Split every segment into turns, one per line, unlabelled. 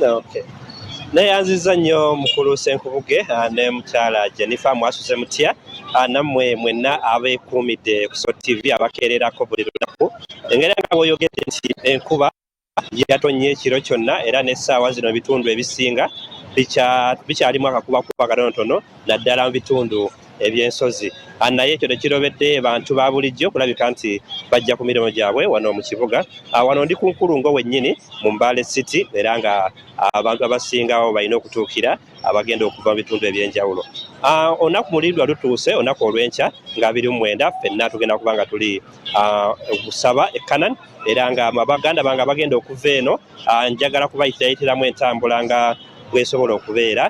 Okay. Neyanziza nnyo mukulu Senkubuge ne mukyala Jennifer mwasuze mutya nammwe mwenna abeekuumidde ku SOT TV abakeererako buli lunaku engeri nga bw'oyogedde nti enkuba yatonnya ekiro kyonna era n'essaawa zino bitundu ebisinga bikyalimu akakubakuba katonotono naddala mu bitundu eby'ensozi naye ekyo tekirobedde bantu ba bulijjo kulabika nti bajja ku mirimu gyabwe wano mu kibuga wano ndi ku nkulungo wennyini mu Mbale City era nga abantu abasingawo balina okutuukira abagenda okuva mu bitundu eby'enjawulo olunaku mulindwa lutuuse olunaku olw'enkya nga 29 ffenna tugenda kuba nga tuli Okusaba e Canaan era nga baganda bange bagenda okuva eno njagala kubayitiramu entambula nga bwesobola okubeera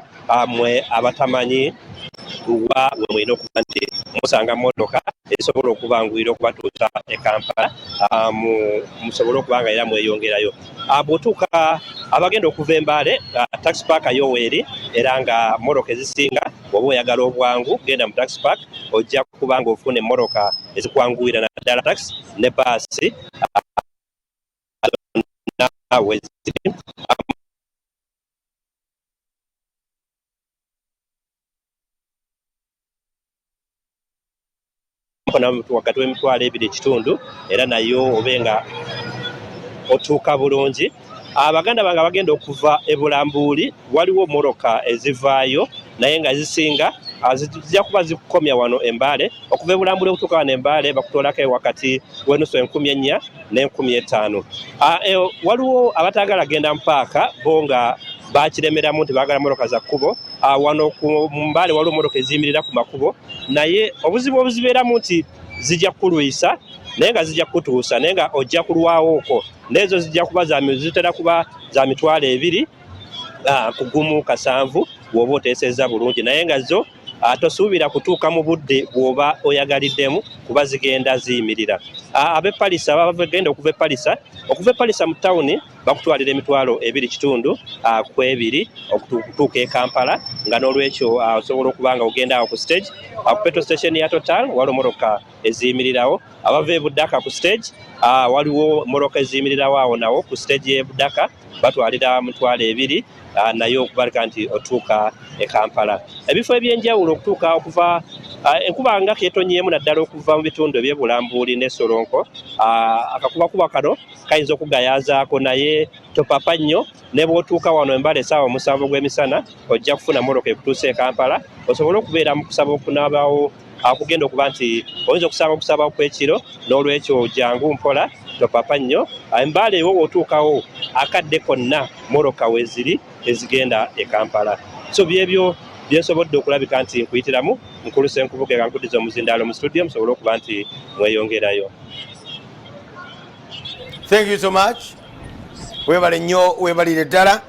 mwe abatamanyi wa we mwina okuba nti musanga mmotoka esobola okubanguyira okubatuusa e Kampala musobole okubanga era mweyongerayo bw'otuuka abagenda okuva e Mbale taxi park yoweeri era nga mmotoka ezisinga bw'oba oyagala obwangu genda mu taxi park ojja kuba nga ofuna emmotoka ezikwanguwira naddala taxi ne baasi weziri wakati w'emitwalo 2.5 era nayo obenga otuuka bulungi abaganda bange bagenda okuva e Bulambuuli waliwo mmotoka ezivaayo naye nga zisinga zijja kuba zikukomya wano e Mbale okuva e Bulambuuli okutuuka wano e Mbale bakutoolako wakati w'ennusu 4,000 ne 15,000 waliwo abataagala genda mu paaka bo nga bakiremeramu nti baagala mmotoka za kkubo wano ku Mbale waliwo mmotoka eziyimirira ku makubo naye obuzibu obuzibeeramu nti zijja kuluyisa naye nga zijja kutuusa naye nga ojja kulwawo okwo n'ezo zijja kuba zitera kuba za mitwalo 2 ku gumu 7 bw'oba oteesezza bulungi naye nga zo tosuubira kutuuka mu budde bw'oba oyagaliddemu kuba zigenda ziyimirira ab'e Palisa abagenda okuva e Palisa mu tawuni bakutwalira emitwalo 2.5 ku 2 okutuuka e Kampala nga n'olwekyo osobola okuba nga ogenda awo ku stage ku petrol station ya Total waliwo mmotoka eziyimirirawo abava e Buddaka ku stage waliwo mmotoka eziyimirirawo awo nawo ku stage y'e Buddaka batwalira mitwalo 2 naye okubalika nti otuuka e Kampala ebifo ebyenjawulo okutuuka okuva enkuba nga ketonyeemu naddala okuva mu bitundu eby'e Bulambuuli ne Solonko akakubakuba kano kayinza okugayaazaako naye topapa nnyo ne bw'otuuka wano Embale essaawa 7 gw'emisana ojja kufuna mmotoka ekutuusa e Kampala osobole okubeera mu kusaba okunaabawo akugenda okuba nti oyinza okusanga okusaba kw'ekiro n'olwekyo jangu mpola topapa nnyo Embale ewo bw'otuukawo akadde konna mmotoka weeziri ezigenda e Kampala so byebyo byensobodde okulabika nti nkuyitiramu mukulu Senkubuge nga nkuddiza omuzindaalo mu studio musobole okuba nti mweyongerayo.
Thank you so much. Weebale nnyo weebalire ddala.